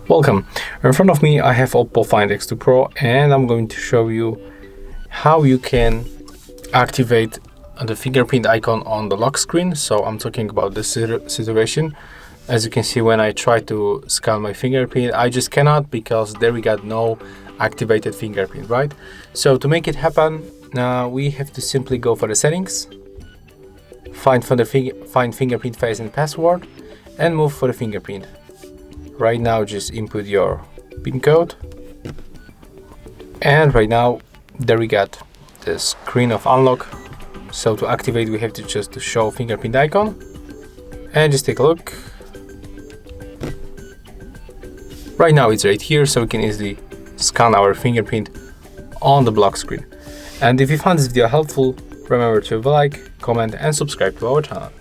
Welcome. In front of me I have OPPO Find X2 Pro, and I'm going to show you how you can activate the fingerprint icon on the lock screen. So I'm talking about this situation. As you can see, when I try to scan my fingerprint, I just cannot, because there we got no activated fingerprint, right? So to make it happen, we have to simply go for the settings, find fingerprint face and password, and move for the fingerprint. Right now, just input your PIN code, and right now there we got the screen of unlock. So to activate, we have to just show fingerprint icon, and just take a look. Right now it's right here, so we can easily scan our fingerprint on the block screen. And if you found this video helpful, remember to like, comment and subscribe to our channel.